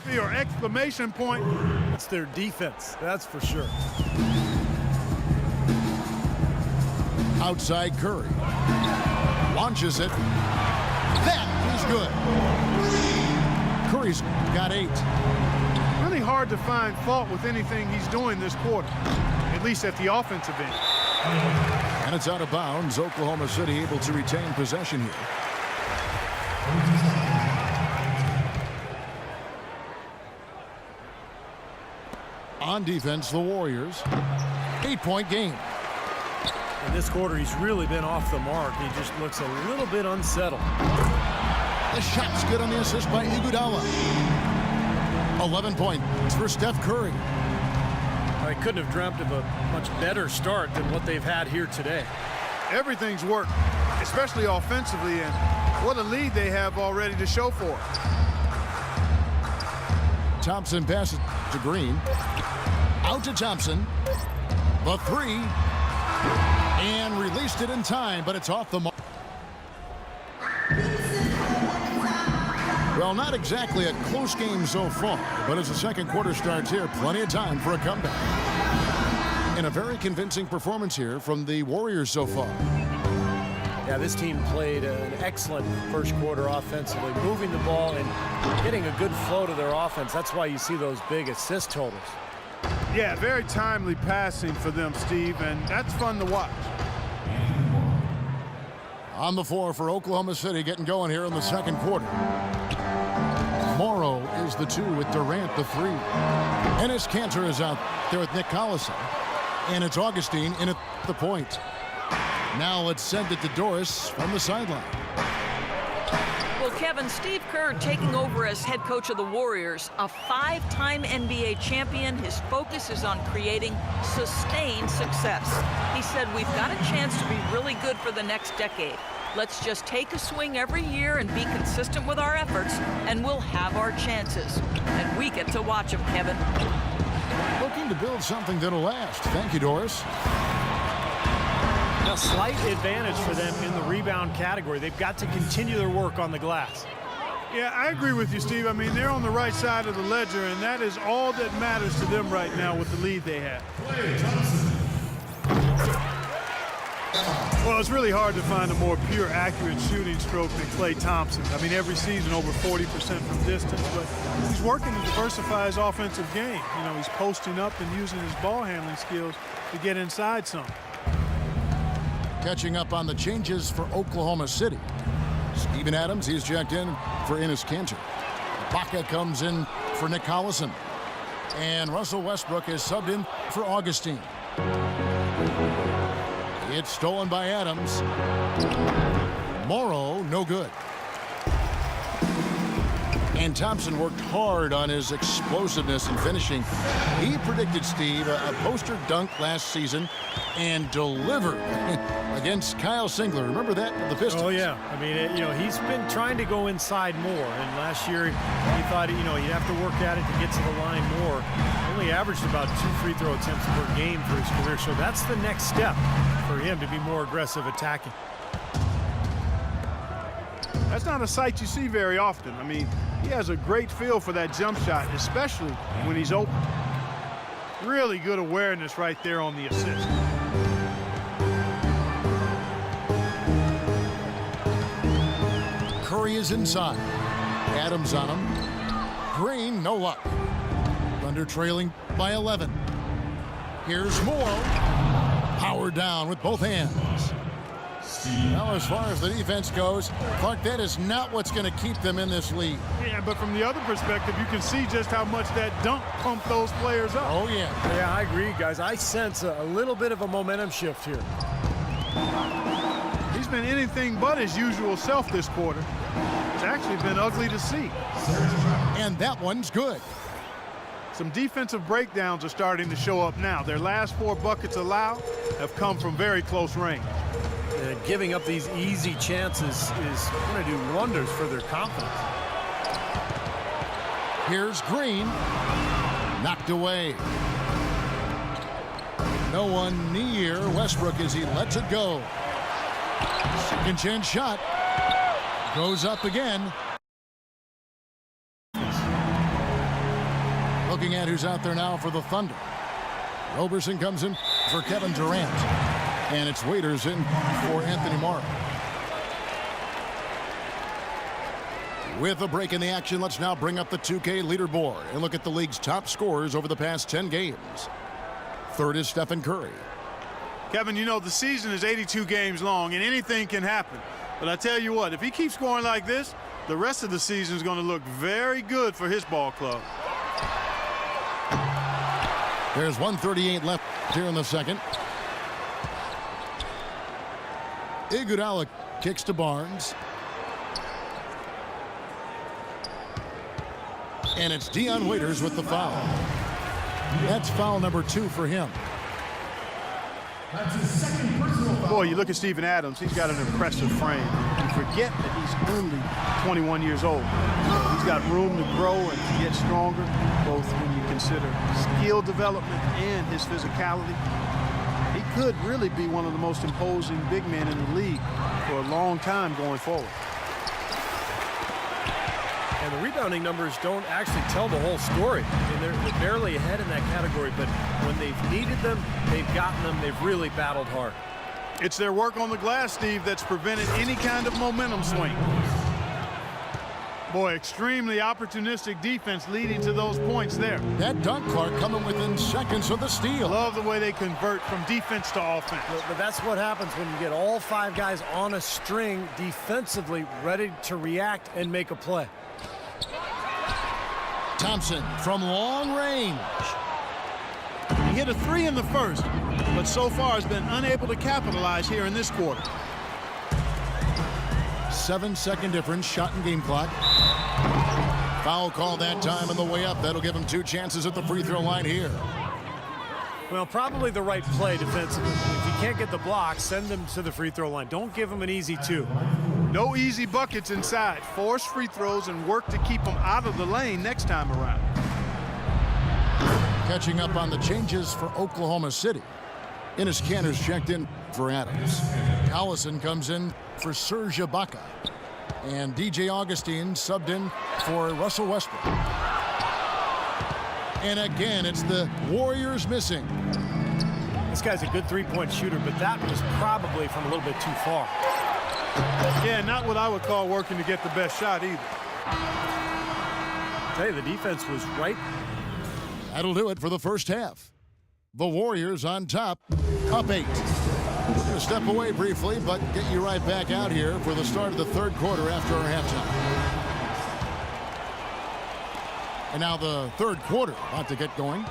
apostrophe or exclamation point. It's their defense, that's for sure. Outside Curry. Launches it. That is good. Curry's got 8. Really hard to find fault with anything he's doing this quarter, at least at the offensive end. And it's out of bounds. Oklahoma City able to retain possession here. On defense, the Warriors. 8-point game. In this quarter, he's really been off the mark. He just looks a little bit unsettled. The shot's good on the assist by Iguodala. 11 points for Steph Curry. I couldn't have dreamt of a much better start than what they've had here today. Everything's worked, especially offensively, and what a lead they have already to show for it. Thompson passes to Green. Out to Thompson. The 3. And released it in time, but it's off the mark. Well, not exactly a close game so far, but as the second quarter starts here, plenty of time for a comeback. And a very convincing performance here from the Warriors so far. Yeah, this team played an excellent first quarter offensively, moving the ball and getting a good flow to their offense. That's why you see those big assist totals. Yeah, very timely passing for them, Steve, and that's fun to watch. On the floor for Oklahoma City, getting going here in the second quarter. Morrow is the 2 with Durant the 3. Enes Kanter is out there with Nick Collison. And it's Augustine in at the point. Now let's send it to Doris from the sideline. Well, Kevin, Steve Kerr taking over as head coach of the Warriors, a 5-time NBA champion. His focus is on creating sustained success. He said, we've got a chance to be really good for the next decade. Let's just take a swing every year and be consistent with our efforts, and we'll have our chances. And we get to watch them, Kevin. Looking to build something that'll last. Thank you, Doris. A slight advantage for them in the rebound category. They've got to continue their work on the glass. Yeah, I agree with you, Steve. I mean, they're on the right side of the ledger, and that is all that matters to them right now with the lead they have. Well, it's really hard to find a more pure, accurate shooting stroke than Klay Thompson. I mean, every season over 40% from distance, but he's working to diversify his offensive game. You know, he's posting up and using his ball handling skills to get inside some. Catching up on the changes for Oklahoma City. Steven Adams, he's checked in for Enes Kanter. Baca comes in for Nick Collison. And Russell Westbrook is subbed in for Augustine. It's stolen by Adams. Morrow, no good. And Thompson worked hard on his explosiveness and finishing. He predicted, Steve, a poster dunk last season and delivered against Kyle Singler. Remember that with the Pistons? Oh, yeah. I mean, you know, he's been trying to go inside more. And last year, he thought, you know, he'd have to work at it to get to the line more. Only averaged about 2 free throw attempts per game for his career. So that's the next step for him to be more aggressive attacking. That's not a sight you see very often. I mean, he has a great feel for that jump shot, especially when he's open. Really good awareness right there on the assist. Curry is inside. Adams on him. Green, no luck. Thunder trailing by 11. Here's Moore. Power down with both hands. Well, as far as the defense goes, Clark, that is not what's going to keep them in this league. Yeah, but from the other perspective, you can see just how much that dunk pumped those players up. Oh, yeah. Yeah, I agree, guys. I sense a little bit of a momentum shift here. He's been anything but his usual self this quarter. It's actually been ugly to see. And that one's good. Some defensive breakdowns are starting to show up now. Their last 4 buckets allowed have come from very close range. Giving up these easy chances is going to do wonders for their confidence. Here's Green. Knocked away. No one near Westbrook as he lets it go. Second chance shot. Goes up again. Looking at who's out there now for the Thunder. Roberson comes in for Kevin Durant. And it's Waiters in for Anthony Morrow. With a break in the action, let's now bring up the 2K leaderboard and look at the league's top scorers over the past 10 games. Third is Stephen Curry. Kevin, you know, the season is 82 games long, and anything can happen. But I tell you what, if he keeps scoring like this, the rest of the season is going to look very good for his ball club. There's 1:38 left here in the second. Iguodala kicks to Barnes. And it's Dion Waiters with the foul. That's foul number 2 for him. That's his second personal foul. Boy, you look at Steven Adams, he's got an impressive frame. You forget that he's only 21 years old. He's got room to grow and to get stronger, both when you consider skill development and his physicality. He could really be one of the most imposing big men in the league for a long time going forward. And the rebounding numbers don't actually tell the whole story. I mean, they're barely ahead in that category, but when they've needed them, they've gotten them. They've really battled hard. It's their work on the glass, Steve, that's prevented any kind of momentum swing. Boy, extremely opportunistic defense leading to those points there. That dunk, Clark, coming within seconds of the steal. Love the way they convert from defense to offense. But that's what happens when you get all 5 guys on a string defensively ready to react and make a play. Thompson from long range. He hit a 3 in the first, but so far has been unable to capitalize here in this quarter. 7-second difference, shot and game clock. Foul call that time on the way up. That'll give him 2 chances at the free throw line here. Well, probably the right play defensively. If you can't get the block, send them to the free throw line. Don't give them an easy 2. No easy buckets inside. Force free throws and work to keep them out of the lane next time around. Catching up on the changes for Oklahoma City. Enes Kanter's checked in for Adams. Allison comes in for Serge Ibaka. And DJ Augustine subbed in for Russell Westbrook. And again, it's the Warriors missing. This guy's a good three-point shooter, but that was probably from a little bit too far. Yeah, not what I would call working to get the best shot either. I tell you, the defense was right. That'll do it for the first half. The Warriors on top, up 8. We're going to step away briefly, but get you right back out here for the start of the third quarter after our halftime. And now the third quarter about to get going.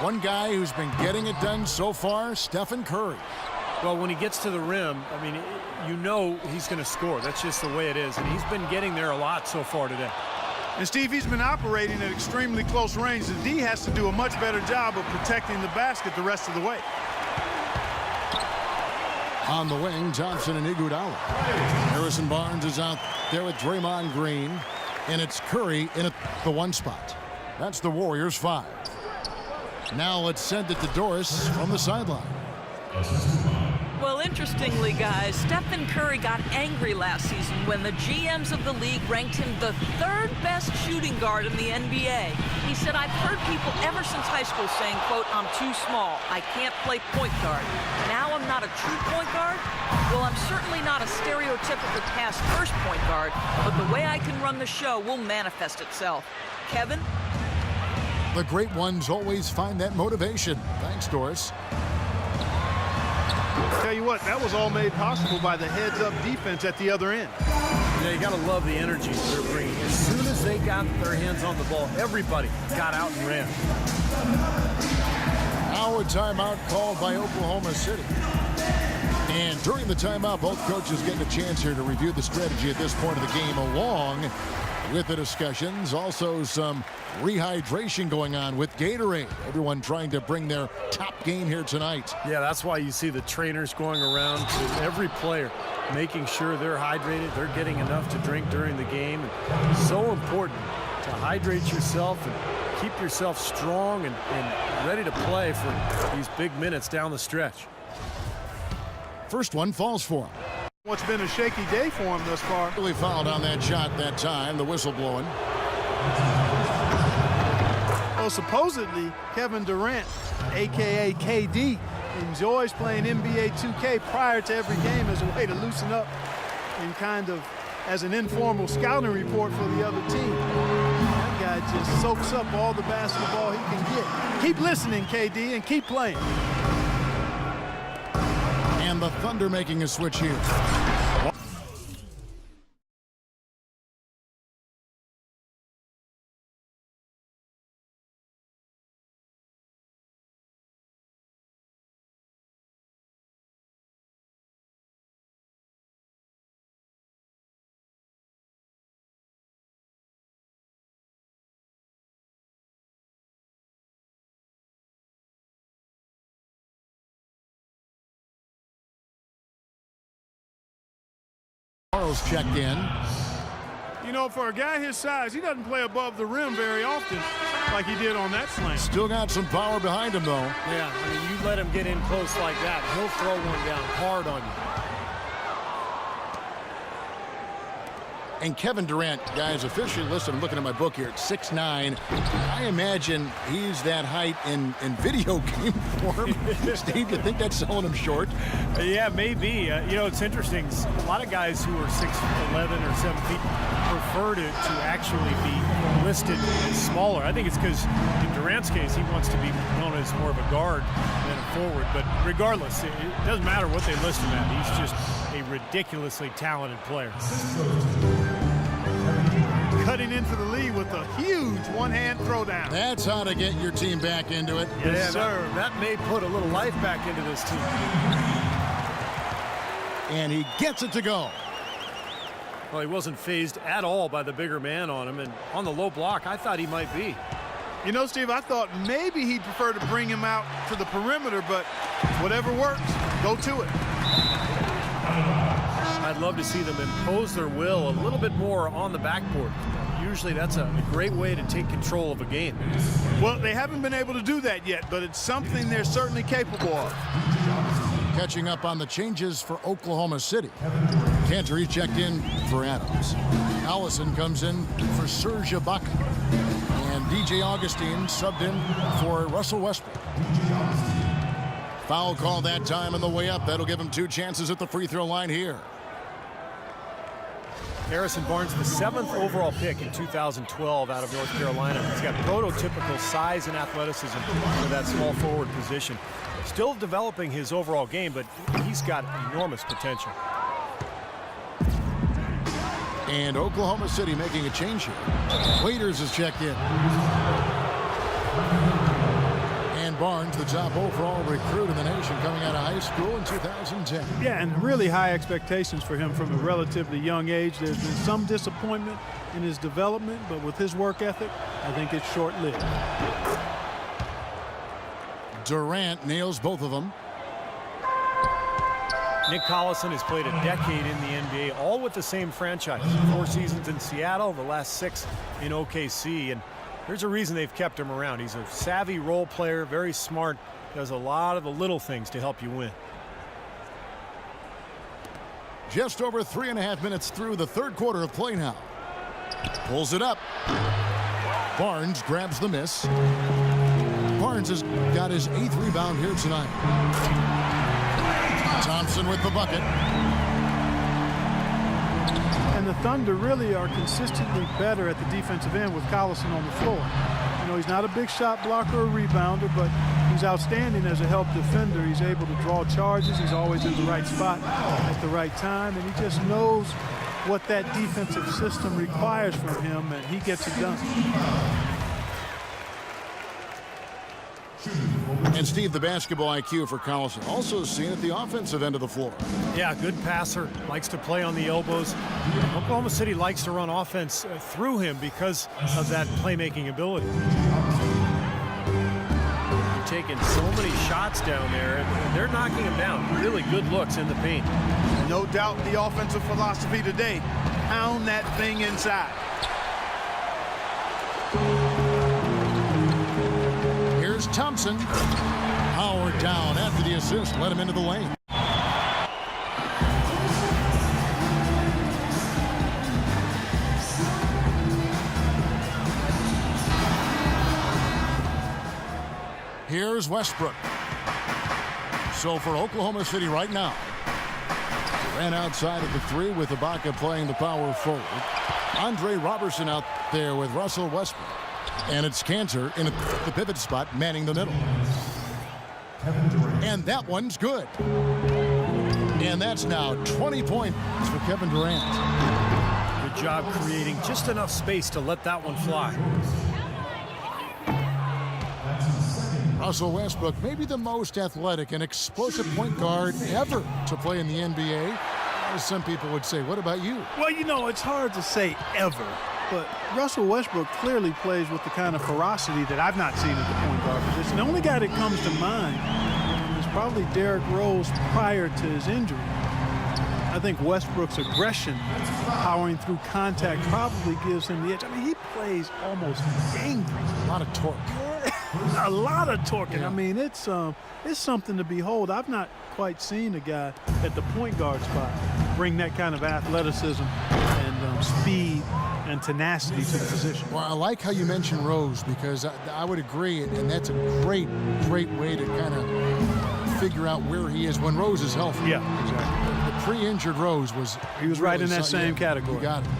One guy who's been getting it done so far, Stephen Curry. Well, when he gets to the rim, I mean, you know he's going to score. That's just the way it is. And he's been getting there a lot so far today. And, Steve, he's been operating at extremely close range. The D has to do a much better job of protecting the basket the rest of the way. On the wing, Thompson and Iguodala. Harrison Barnes is out there with Draymond Green. And it's Curry in at the 1 spot. That's the Warriors 5. Now let's send it to Doris from the sideline. Well, interestingly, guys, Stephen Curry got angry last season when the GMs of the league ranked him the 3rd best shooting guard in the NBA. He said, "I've heard people ever since high school saying, quote, I'm too small. I can't play point guard. Now I'm not a true point guard? Well, I'm certainly not a stereotypical pass-first point guard, but the way I can run the show will manifest itself." Kevin? The great ones always find that motivation. Thanks, Doris. Tell you what, that was all made possible by the heads-up defense at the other end. Yeah, you got to love the energy they're bringing. As soon as they got their hands on the ball, everybody got out and ran. Now a timeout called by Oklahoma City. And during the timeout, both coaches getting a chance here to review the strategy at this point of the game, along with the discussions. Also some rehydration going on with Gatorade. Everyone trying to bring their top game here tonight. Yeah, that's why you see the trainers going around to every player, making sure they're hydrated, they're getting enough to drink during the game. And it's so important to hydrate yourself and keep yourself strong and ready to play for these big minutes down the stretch. First one falls for him. What's been a shaky day for him thus far. Really fouled on that shot that time, the whistle blowing. Well, supposedly, Kevin Durant, a.k.a. KD, enjoys playing NBA 2K prior to every game as a way to loosen up and kind of as an informal scouting report for the other team. That guy just soaks up all the basketball he can get. Keep listening, KD, and keep playing. And the Thunder making a switch here. Charles checked in. You know, for a guy his size, he doesn't play above the rim very often like he did on that slam. Still got some power behind him, though. Yeah, I mean, you let him get in close like that, he'll throw one down hard on you. And Kevin Durant, guys, officially listed, I'm looking at my book here, at 6'9". I imagine he's that height in video game form. Steve, you think that's selling him short? Yeah, maybe. You know, it's interesting. A lot of guys who are 6'11" or 7 feet prefer to actually be listed as smaller. I think it's because in Durant's case, he wants to be known as more of a guard than a forward. But regardless, it doesn't matter what they list him at. He's just a ridiculously talented player. Cutting into the lead with a huge one-hand throwdown. That's how to get your team back into it. Yeah, sir. That may put a little life back into this team. And he gets it to go. Well, he wasn't fazed at all by the bigger man on him, and on the low block, I thought he might be. You know, Steve, I thought maybe he'd prefer to bring him out to the perimeter, but whatever works, go to it. I'd love to see them impose their will a little bit more on the backboard. Usually that's a great way to take control of a game. Well, they haven't been able to do that yet, but it's something they're certainly capable of. Catching up on the changes for Oklahoma City. Cantor checked in for Adams. Allison comes in for Serge Ibaka. And DJ Augustine subbed in for Russell Westbrook. Foul call that time on the way up. That'll give him 2 chances at the free throw line here. Harrison Barnes, the 7th overall pick in 2012 out of North Carolina. He's got prototypical size and athleticism for that small forward position. Still developing his overall game, but he's got enormous potential. And Oklahoma City making a change here. Waiters is checked in. And Barnes, the top overall recruit in the nation, coming out of high school in 2010. Yeah, and really high expectations for him from a relatively young age. There's been some disappointment in his development, but with his work ethic, I think it's short-lived. Durant nails both of them. Nick Collison has played a decade in the NBA, all with the same franchise. 4 seasons in Seattle, the last 6 in OKC, and there's a reason they've kept him around. He's a savvy role player, very smart, does a lot of the little things to help you win. Just over 3.5 minutes through the third quarter of play now. Pulls it up. Barnes grabs the miss. Barnes has got his 8th rebound here tonight. Thompson with the bucket. And the Thunder really are consistently better at the defensive end with Collison on the floor. You know, he's not a big shot blocker or rebounder, but he's outstanding as a help defender. He's able to draw charges. He's always in the right spot at the right time, and he just knows what that defensive system requires from him, and he gets it done. And Steve, the basketball IQ for Collison also seen at the offensive end of the floor. Yeah, good passer, likes to play on the elbows. Oklahoma City likes to run offense through him because of that playmaking ability. They're taking so many shots down there, and they're knocking him down. Really good looks in the paint. No doubt the offensive philosophy today, pound that thing inside. Here's Thompson. Howard down after the assist, let him into the lane. Here's Westbrook. So for Oklahoma City right now, ran outside of the three with Ibaka playing the power forward. Andre Robertson out there with Russell Westbrook. And it's Cantor in the pivot spot manning the middle. And that one's good. And that's now 20 points for Kevin Durant. Good job creating just enough space to let that one fly. Russell Westbrook, maybe the most athletic and explosive point guard ever to play in the NBA. As some people would say, what about you? Well, you know, it's hard to say ever, but Russell Westbrook clearly plays with the kind of ferocity that I've not seen at the point guard position. The only guy that comes to mind is probably Derrick Rose prior to his injury. I think Westbrook's aggression, powering through contact, probably gives him the edge. I mean, he plays almost angry. A lot of torque. A lot of torque. Yeah. I mean, it's something to behold. I've not quite seen a guy at the point guard spot bring that kind of athleticism and speed and tenacity to the position. Well, I like how you mentioned Rose because I would agree, and that's a great way to kind of figure out where he is when Rose is healthy. Yeah, exactly. The pre-injured Rose was... He was right in that same category. You got it.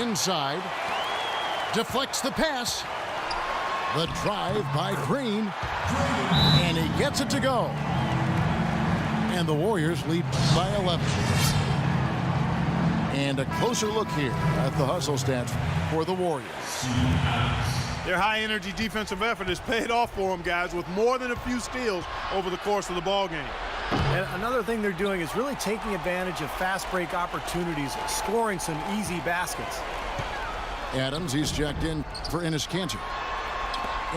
Inside. Deflects the pass. The drive by Green. And he gets it to go. And the Warriors lead by 11. And a closer look here at the hustle stats for the Warriors. Their high-energy defensive effort has paid off for them, guys, with more than a few steals over the course of the ball game. And another thing they're doing is really taking advantage of fast break opportunities, scoring some easy baskets. Adams, he's checked in for Enes Kanter.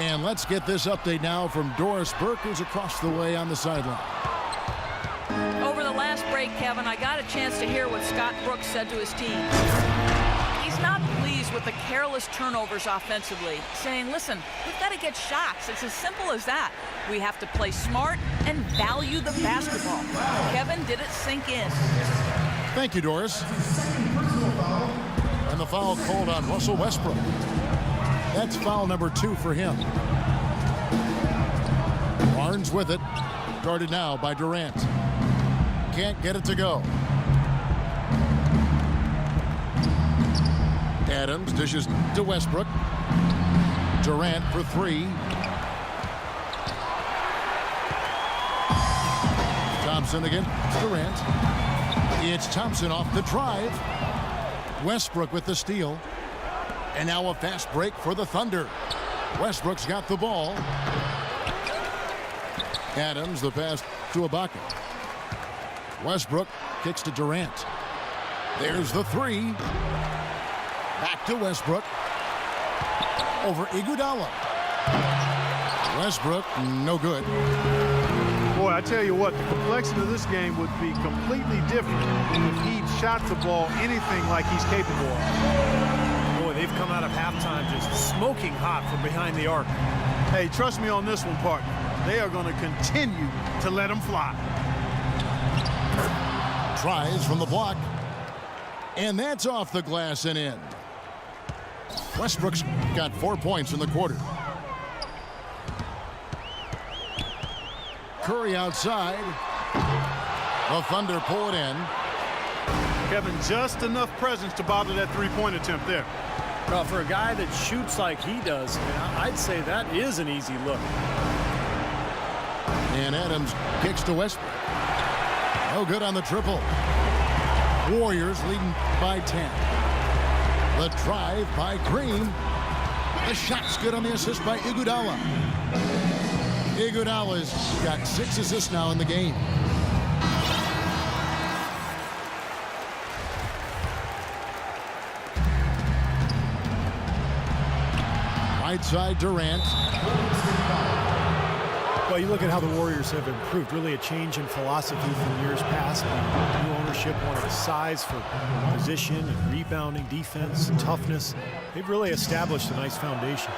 And let's get this update now from Doris Burke, who's across the way on the sideline. Over the last break, Kevin, I got a chance to hear what Scott Brooks said to his team. He's not pleased with the careless turnovers offensively, saying, listen, we've got to get shots. It's as simple as that. We have to play smart and value the basketball. Kevin, did it sink in? Thank you, Doris. And the foul called on Russell Westbrook. That's foul number 2 for him. Barnes with it. Guarded now by Durant. Can't get it to go. Adams dishes to Westbrook. Durant for 3. Thompson again. Durant. It's Thompson off the drive. Westbrook with the steal. And now a fast break for the Thunder. Westbrook's got the ball. Adams, the pass to Ibaka. Westbrook kicks to Durant. There's the 3. Back to Westbrook. Over Iguodala. Westbrook, no good. Boy, I tell you what, the complexion of this game would be completely different if he shot the ball anything like he's capable of. Boy, they've come out of halftime just smoking hot from behind the arc. Hey, trust me on this one, partner. They are going to continue to let him fly. Tries from the block. And that's off the glass and in. Westbrook's got 4 points in the quarter. Curry outside. The Thunder pull it in. Kevin, just enough presence to bother that three-point attempt there. Well, for a guy that shoots like he does, I'd say that is an easy look. And Adams kicks to Westbrook. No good on the triple. Warriors leading by 10. The drive by Green. The shot's good on the assist by Iguodala. Iguodala's got 6 assists now in the game. Right side Durant. Well, you look at how the Warriors have improved. Really a change in philosophy from years past. New ownership wanted size for position and rebounding, defense, toughness. They've really established a nice foundation.